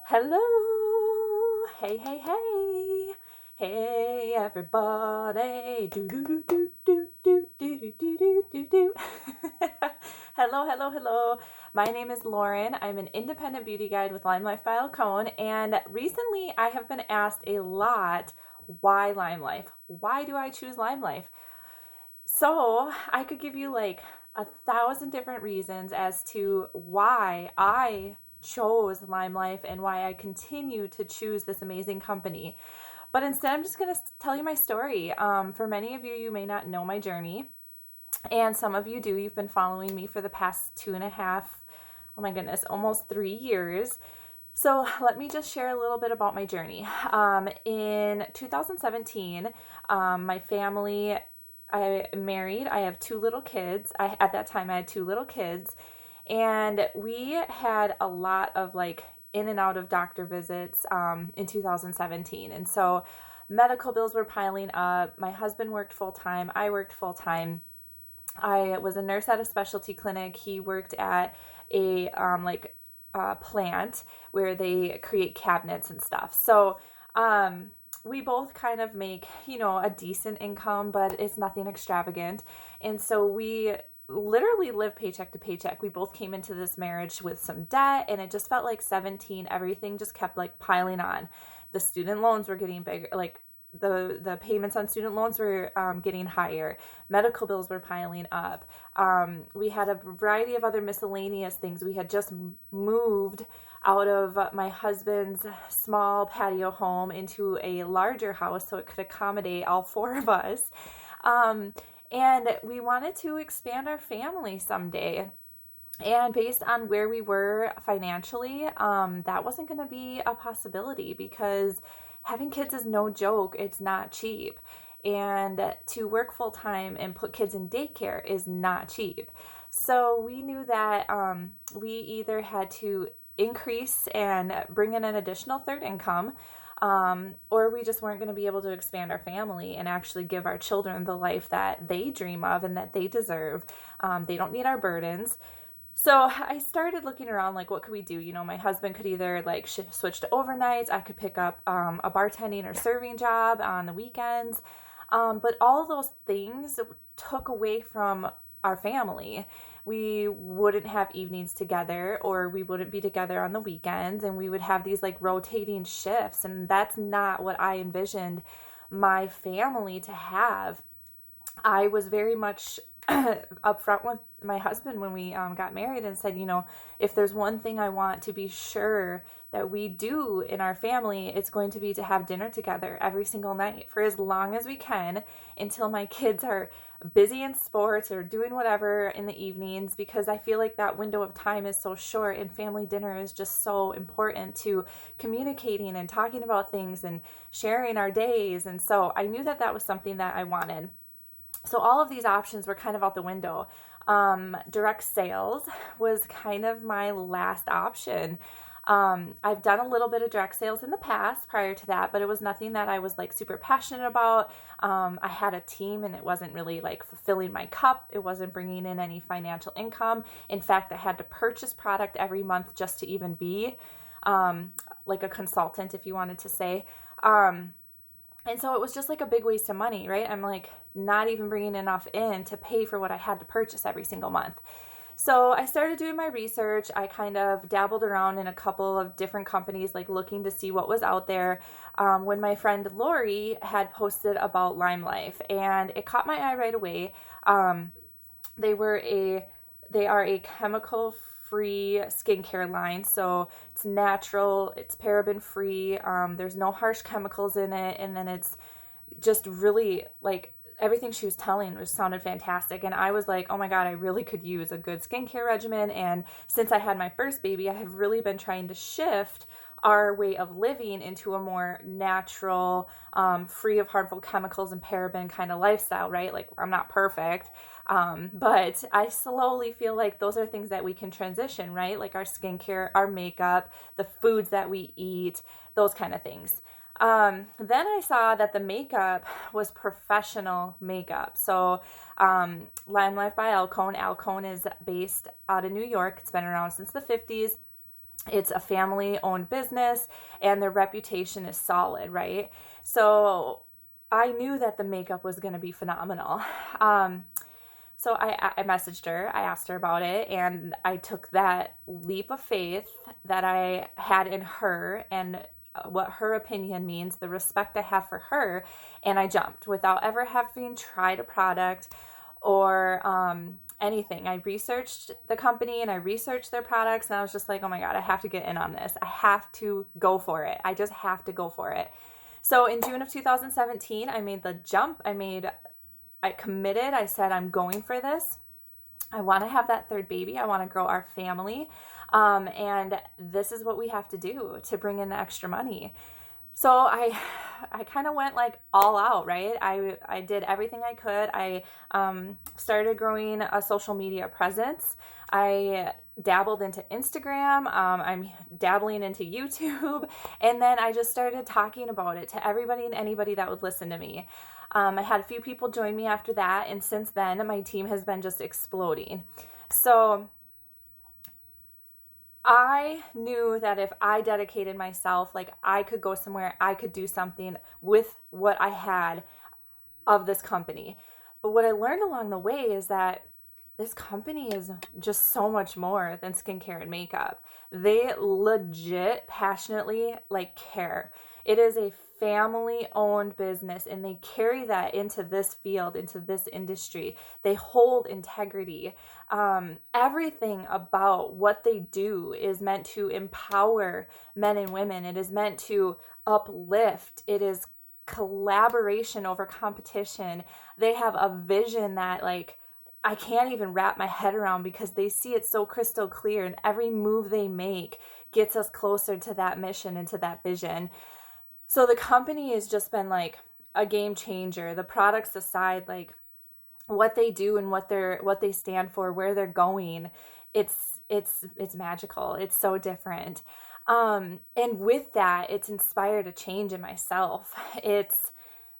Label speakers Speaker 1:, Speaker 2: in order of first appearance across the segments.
Speaker 1: Hello. Hey, hey, hey. Hey, everybody. Do, do, do, do, do, do, do, do, do, do, do. Hello, hello, hello. My name is Lauren. I'm an independent beauty guide with LimeLife by Alcone, and recently I have been asked a lot, why LimeLife? Why do I choose LimeLife? So I could give you like 1,000 different reasons as to why I chose Lime Life and why I continue to choose this amazing company. But instead, I'm just going to tell you my story. For many of you, you may not know my journey, and some of you do. You've been following me for the past 2.5, oh my goodness, almost 3 years. So let me just share a little bit about my journey. In 2017, my family, I married. I have two little kids. At that time I had two little kids, and we had a lot of like in and out of doctor visits in 2017. And so medical bills were piling up. My husband worked full time. I worked full time. I was a nurse at a specialty clinic. He worked at a plant where they create cabinets and stuff. So we both kind of make, a decent income, but it's nothing extravagant. And so we literally live paycheck to paycheck. We both came into this marriage with some debt, and it just felt like 17, everything just kept like piling on. The student loans were getting bigger, like the payments on student loans were getting higher. Medical bills were piling up. We had a variety of other miscellaneous things. We had just moved out of my husband's small patio home into a larger house so it could accommodate all four of us. And we wanted to expand our family someday. And based on where we were financially, that wasn't going to be a possibility because having kids is no joke. It's not cheap. And to work full time and put kids in daycare is not cheap. So we knew that we either had to increase and bring in an additional third income, or we just weren't going to be able to expand our family and actually give our children the life that they dream of and that they deserve. They don't need our burdens. So I started looking around, like, what could we do? My husband could either like switch to overnights. I could pick up a bartending or serving job on the weekends. But all of those things took away from our family. We wouldn't have evenings together, or we wouldn't be together on the weekends, and we would have these like rotating shifts. And that's not what I envisioned my family to have. I was very much upfront with my husband when we got married and said, if there's one thing I want to be sure that we do in our family, it's going to be to have dinner together every single night for as long as we can until my kids are busy in sports or doing whatever in the evenings, because I feel like that window of time is so short, and family dinner is just so important to communicating and talking about things and sharing our days. And so I knew that that was something that I wanted. So all of these options were kind of out the window. Direct sales was kind of my last option. I've done a little bit of direct sales in the past prior to that, but it was nothing that I was like super passionate about. I had a team, and it wasn't really like fulfilling my cup. It wasn't bringing in any financial income. In fact, I had to purchase product every month just to even be like a consultant, if you wanted to say. And so it was just like a big waste of money, right? I'm like not even bringing enough in to pay for what I had to purchase every single month. So I started doing my research. I kind of dabbled around in a couple of different companies, like looking to see what was out there. When my friend Lori had posted about LimeLife, and it caught my eye right away. They were they are a chemical free skincare line, so it's natural, it's paraben free. There's no harsh chemicals in it, and then it's just really like everything she was telling was sounded fantastic. And I was like, oh my god, I really could use a good skincare regimen. And since I had my first baby, I have really been trying to shift our way of living into a more natural, free of harmful chemicals and paraben kind of lifestyle, right? Like, I'm not perfect, but I slowly feel like those are things that we can transition, right? Like our skincare, our makeup, the foods that we eat, those kind of things. Then I saw that the makeup was professional makeup. So, Lime Life by Alcone. Alcone is based out of New York. It's been around since the 50s. It's a family-owned business, and their reputation is solid, right? So I knew that the makeup was going to be phenomenal. Um, so I messaged her, I asked her about it, and I took that leap of faith that I had in her and what her opinion means, the respect I have for her, and I jumped without ever having tried a product or anything. I researched the company and I researched their products, and I was just like, oh my God, I have to get in on this. I have to go for it. I just have to go for it. So in June of 2017, I made the jump. I committed. I said, I'm going for this. I want to have that third baby. I want to grow our family. And this is what we have to do to bring in the extra money. So I kind of went like all out, right? I did everything I could. I started growing a social media presence. I dabbled into Instagram. I'm dabbling into YouTube. And then I just started talking about it to everybody and anybody that would listen to me. I had a few people join me after that. And since then, my team has been just exploding. So I knew that if I dedicated myself, like I could go somewhere, I could do something with what I had of this company. But what I learned along the way is that this company is just so much more than skincare and makeup. They legit passionately like care. It is a family owned business, and they carry that into this field, into this industry. They hold integrity. Everything about what they do is meant to empower men and women. It is meant to uplift. It is collaboration over competition. They have a vision that like I can't even wrap my head around, because they see it so crystal clear, and every move they make gets us closer to that mission and to that vision. So the company has just been like a game changer. The products aside, like what they do and what they stand for, where they're going, it's magical. It's so different. And with that, it's inspired a change in myself. It's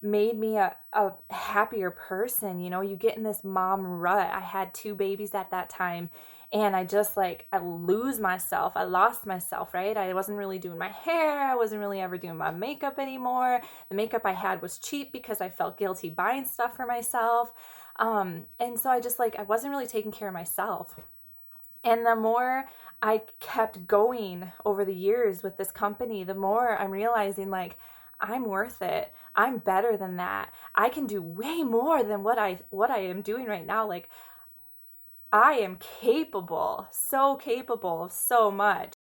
Speaker 1: made me a happier person. You know, you get in this mom rut. I had two babies at that time, and I just like, I lose myself. I lost myself, right? I wasn't really doing my hair. I wasn't really ever doing my makeup anymore. The makeup I had was cheap because I felt guilty buying stuff for myself. And so I just like, I wasn't really taking care of myself. And the more I kept going over the years with this company, the more I'm realizing like I'm worth it. I'm better than that. I can do way more than what I am doing right now. Like I am capable, so capable of so much.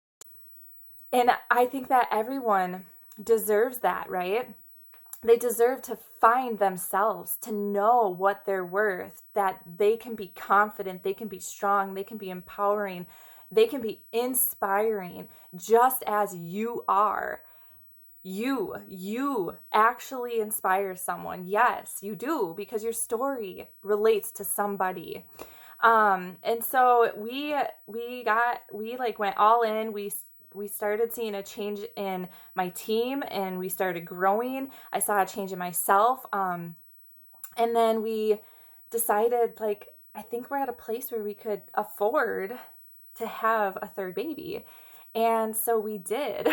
Speaker 1: And I think that everyone deserves that, right? They deserve to find themselves, to know what they're worth, that they can be confident, they can be strong, they can be empowering, they can be inspiring just as you are. You actually inspire someone. Yes, you do, because your story relates to somebody. And so we like went all in. We started seeing a change in my team, and we started growing. I saw a change in myself. And then we decided, like, I think we're at a place where we could afford to have a third baby. And so we did.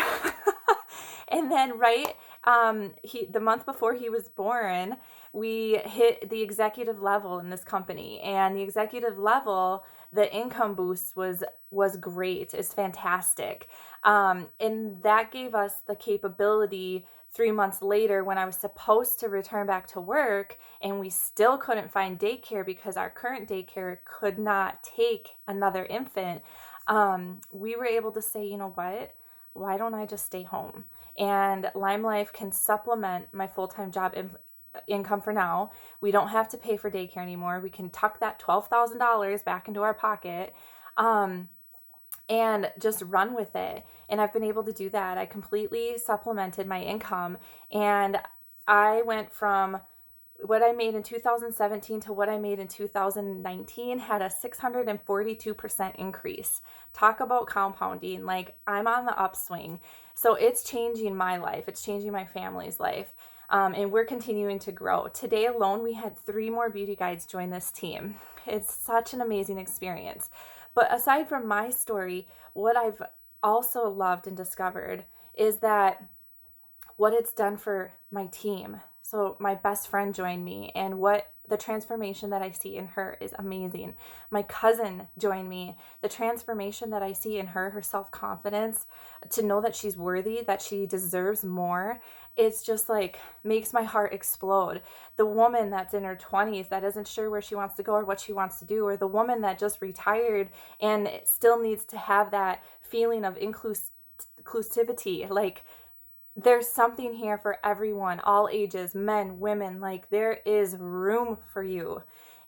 Speaker 1: And then the month before he was born, we hit the executive level in this company. And the executive level, the income boost was great. It's fantastic. And that gave us the capability 3 months later, when I was supposed to return back to work, and we still couldn't find daycare because our current daycare could not take another infant. We were able to say, you know what? Why don't I just stay home? And LimeLife can supplement my full-time job income for now. We don't have to pay for daycare anymore. We can tuck that $12,000 back into our pocket. And just run with it. And I've been able to do that. I completely supplemented my income, and I went from what I made in 2017 to what I made in 2019, had a 642% increase. Talk about compounding. Like, I'm on the upswing. So it's changing my life. It's changing my family's life. And we're continuing to grow. Today alone, we had 3 more beauty guides join this team. It's such an amazing experience. But aside from my story, what I've also loved and discovered is that what it's done for my team. So my best friend joined me, and what the transformation that I see in her is amazing. My cousin joined me. The transformation that I see in her self-confidence, to know that she's worthy, that she deserves more, it's just like makes my heart explode. The woman that's in her 20s that isn't sure where she wants to go or what she wants to do, or the woman that just retired and still needs to have that feeling of inclusivity, like there's something here for everyone, all ages, men, women, like there is room for you.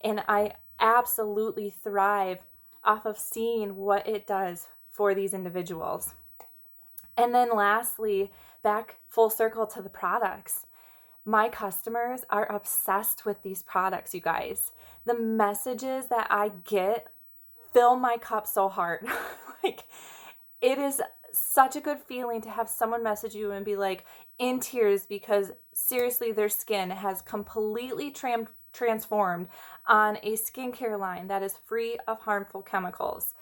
Speaker 1: And I absolutely thrive off of seeing what it does for these individuals. And then lastly, back full circle to the products. My customers are obsessed with these products, you guys. The messages that I get fill my cup so hard. Like, it is such a good feeling to have someone message you and be like in tears because seriously their skin has completely transformed on a skincare line that is free of harmful chemicals.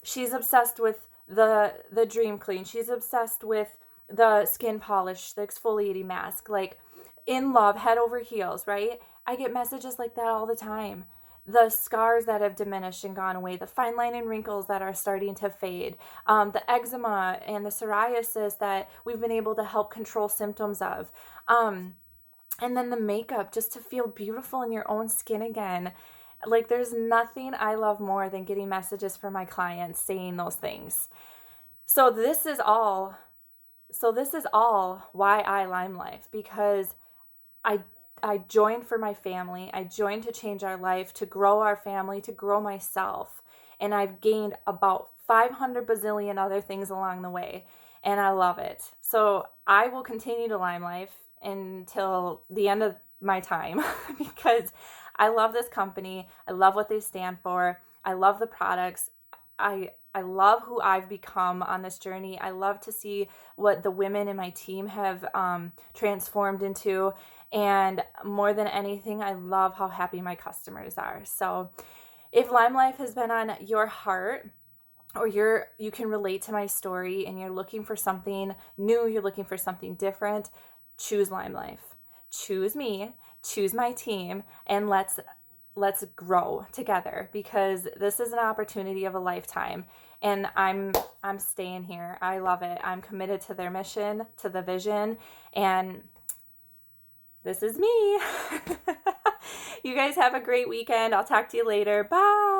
Speaker 1: She's obsessed with the Dream Clean. She's obsessed with the skin polish, the exfoliating mask, like in love, head over heels, right? I get messages like that all the time. The scars that have diminished and gone away, the fine line and wrinkles that are starting to fade, the eczema and the psoriasis that we've been able to help control symptoms of. And then the makeup, just to feel beautiful in your own skin again. Like, there's nothing I love more than getting messages from my clients saying those things. So this is all why I LimeLife, because I I joined for my family. I joined to change our life, to grow our family, to grow myself. And I've gained about 500 bazillion other things along the way. And I love it. So I will continue to LimeLife until the end of my time because I love this company. I love what they stand for. I love the products. I love who I've become on this journey. I love to see what the women in my team have transformed into. And more than anything, I love how happy my customers are. So if LimeLife has been on your heart, or you can relate to my story and you're looking for something new, you're looking for something different, choose LimeLife. Choose me, choose my team, and let's grow together, because this is an opportunity of a lifetime, and I'm staying here. I love it. I'm committed to their mission, to the vision, and this is me. You guys have a great weekend. I'll talk to you later. Bye.